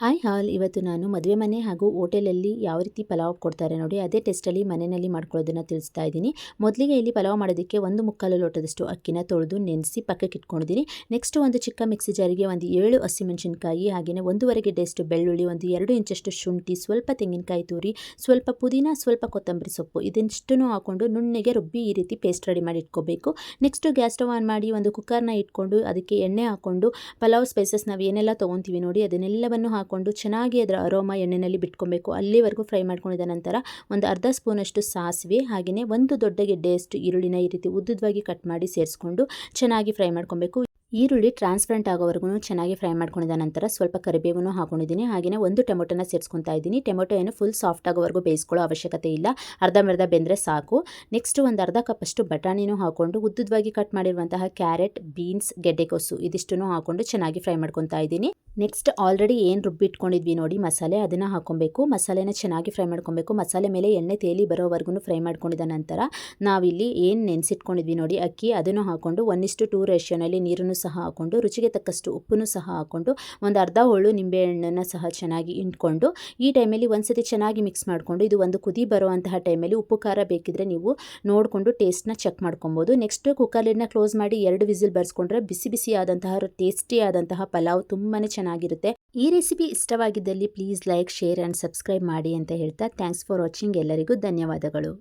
Hi ಹಾಲ್ ಇವತ್ತು ನಾನು ಮದುವೆ ಮನೆ ಹಾಗೂ ಹೋಟೆಲಲ್ಲಿ ಯಾವ ರೀತಿ ಪಲಾವ್ ಕೊಡ್ತಾರೆ ನೋಡಿ ಅದೇ ಟೇಸ್ಟಲ್ಲಿ ಮನೆಯಲ್ಲಿ ಮಾಡ್ಕೊಳ್ಳೋದನ್ನು ತಿಳಿಸ್ತಾ ಇದ್ದೀನಿ. ಮೊದಲಿಗೆ ಇಲ್ಲಿ ಪಲಾವ್ ಮಾಡೋದಕ್ಕೆ 1/4 ಲೋಟದಷ್ಟು ಅಕ್ಕಿನ ತೊಳೆದು ನೆನೆಸಿ ಪಕ್ಕಕ್ಕೆ ಇಟ್ಕೊಂಡಿದ್ದೀನಿ. ನೆಕ್ಸ್ಟ್ ಒಂದು ಚಿಕ್ಕ ಮಿಕ್ಸಿ ಜಾರಿಗೆ ಒಂದು 7 ಹಸಿಮೆಣಸಿನಕಾಯಿ, ಹಾಗೆಯೇ 1.5 ಗೆಡ್ಡೆಯಷ್ಟು ಬೆಳ್ಳುಳ್ಳಿ, ಒಂದು 2 ಇಂಚಷ್ಟು ಶುಂಠಿ, ಸ್ವಲ್ಪ ತೆಂಗಿನಕಾಯಿ ತುರಿ, ಸ್ವಲ್ಪ ಪುದೀನ, ಸ್ವಲ್ಪ ಕೊತ್ತಂಬರಿ ಸೊಪ್ಪು ಇದನ್ನಿಷ್ಟನ್ನು ಹಾಕೊಂಡು ನುಣ್ಣಗೆ ರುಬ್ಬಿ ಈ ರೀತಿ ಪೇಸ್ಟ್ ರೆಡಿ ಮಾಡಿ ಇಟ್ಕೋಬೇಕು. ನೆಕ್ಸ್ಟ್ ಗ್ಯಾಸ್ ಸ್ಟವ್ ಆನ್ ಮಾಡಿ ಒಂದು ಕುಕ್ಕರ್ನ ಇಟ್ಕೊಂಡು ಅದಕ್ಕೆ ಎಣ್ಣೆ ಹಾಕ್ಕೊಂಡು ಪಲಾವ್ ಸ್ಪೈಸಸ್ ನಾವು ಏನೆಲ್ಲ ತೊಗೊತೀವಿ ನೋಡಿ ಅದನ್ನೆಲ್ಲವನ್ನು ಹಾಕೊಂಡು ಚೆನ್ನಾಗಿ ಅದರ ಅರೋಮಾ ಎಣ್ಣೆಯಲ್ಲಿ ಬಿಟ್ಕೊಬೇಕು. ಅಲ್ಲಿವರೆಗೂ ಫ್ರೈ ಮಾಡ್ಕೊಂಡಿದ ನಂತರ ಒಂದು ಅರ್ಧ ಸ್ಪೂನಷ್ಟು ಸಾಸಿವೆ, ಹಾಗೆಯೇ ಒಂದು ದೊಡ್ಡ ಗೆಡ್ಡೆಯಷ್ಟು ಈರುಳ್ಳಿನ ಈ ರೀತಿ ಉದ್ದುದ್ವಾಗಿ ಕಟ್ ಮಾಡಿ ಸೇರಿಸ್ಕೊಂಡು ಚೆನ್ನಾಗಿ ಫ್ರೈ ಮಾಡ್ಕೊಬೇಕು. ಈರುಳ್ಳಿ ಟ್ರಾನ್ಸ್ಪರೆಂಟ್ ಆಗೋವರೆಗೂ ಚೆನ್ನಾಗಿ ಫ್ರೈ ಮಾಡ್ಕೊಂಡಿದ ನಂತರ ಸ್ವಲ್ಪ ಕರಿಬೇವನ್ನು ಹಾಕೊಂಡಿದ್ದೀನಿ. ಹಾಗೆಯೇ ಒಂದು ಟೊಮೊಟೊನ ಸೇರಿಸ್ಕೊತಾ ಇದ್ದೀನಿ. ಟೊಮೊಟೊ ಏನು ಫುಲ್ ಸಾಫ್ಟ್ ಆಗೋವರೆಗೂ ಬೇಯಿಸ್ಕೊಳ್ಳೋ ಅವಶ್ಯಕತೆ ಇಲ್ಲ, ಅರ್ಧಂಬರ್ಧ ಬೆಂದರೆ ಸಾಕು. ನೆಕ್ಸ್ಟ್ ಒಂದು ಅರ್ಧ ಕಪ್ಪಷ್ಟು ಬಟಾಣಿನೂ ಹಾಕೊಂಡು ಉದ್ದುದ್ವಾಗಿ ಕಟ್ ಮಾಡಿರುವಂತಹ ಕ್ಯಾರೆಟ್, ಬೀನ್ಸ್, ಗೆಡ್ಡೆಕೋಸು ಇದಿಷ್ಟನ್ನು ಹಾಕೊಂಡು ಚೆನ್ನಾಗಿ ಫ್ರೈ ಮಾಡ್ಕೊತಾ ಇದ್ದೀನಿ. ನೆಕ್ಸ್ಟ್ ಆಲ್ರೆಡಿ ಏನು ರುಬ್ಬಿಟ್ಕೊಂಡಿದ್ವಿ ನೋಡಿ ಮಸಾಲೆ, ಅದನ್ನು ಹಾಕೊಬೇಕು. ಮಸಾಲೆನ ಚೆನ್ನಾಗಿ ಫ್ರೈ ಮಾಡ್ಕೊಬೇಕು. ಮಸಾಲೆ ಮೇಲೆ ಎಣ್ಣೆ ತೇಲಿ ಬರೋವರೆಗೂ ಫ್ರೈ ಮಾಡ್ಕೊಂಡಿದ ನಂತರ ನಾವಿಲ್ಲಿ ಏನು ನೆನೆಸಿಟ್ಕೊಂಡಿದ್ವಿ ನೋಡಿ ಅಕ್ಕಿ, ಅದನ್ನು ಹಾಕೊಂಡು 1:2 ರೇಷಿಯೋನಲ್ಲಿ ನೀರನ್ನು ಸಹ ಹಾಕೊಂಡು ರುಚಿಗೆ ತಕ್ಕಷ್ಟು ಉಪ್ಪನ್ನು ಸಹ ಹಾಕೊಂಡು ಒಂದು ಅರ್ಧ ಹೋಳು ನಿಂಬೆಹಣ್ಣನ್ನು ಸಹ ಚೆನ್ನಾಗಿ ಇಂಟ್ಕೊಂಡು ಈ ಟೈಮಲ್ಲಿ ಒಂದ್ಸತಿ ಚೆನ್ನಾಗಿ ಮಿಕ್ಸ್ ಮಾಡಿಕೊಂಡು ಇದು ಒಂದು ಕುದಿ ಬರುವಂತಹ ಟೈಮಲ್ಲಿ ಉಪ್ಪು ಖಾರ ಬೇಕಿದ್ರೆ ನೀವು ನೋಡಿಕೊಂಡು ಟೇಸ್ಟ್ನ ಚೆಕ್ ಮಾಡ್ಕೊಬೋದು. ನೆಕ್ಸ್ಟ್ ಕುಕ್ಕರ್ ಲಿಡ್ನ ಕ್ಲೋಸ್ ಮಾಡಿ 2 ವಿಸಿಲ್ ಬರ್ಸ್ಕೊಂಡ್ರೆ ಬಿಸಿ ಬಿಸಿ ಆದಂತಹ ಟೇಸ್ಟಿ ಆದಂತಹ ಪಲಾವ್ ತುಂಬಾ ಚೆನ್ನಾಗಿರುತ್ತೆ. ಈ ರೆಸಿಪಿ ಇಷ್ಟವಾಗಿದ್ದಲ್ಲಿ please like, share and subscribe ಮಾಡಿ ಅಂತ ಹೇಳ್ತಾ ಥ್ಯಾಂಕ್ಸ್ ಫಾರ್ ವಾಚಿಂಗ್. ಎಲ್ಲರಿಗೂ ಧನ್ಯವಾದಗಳು.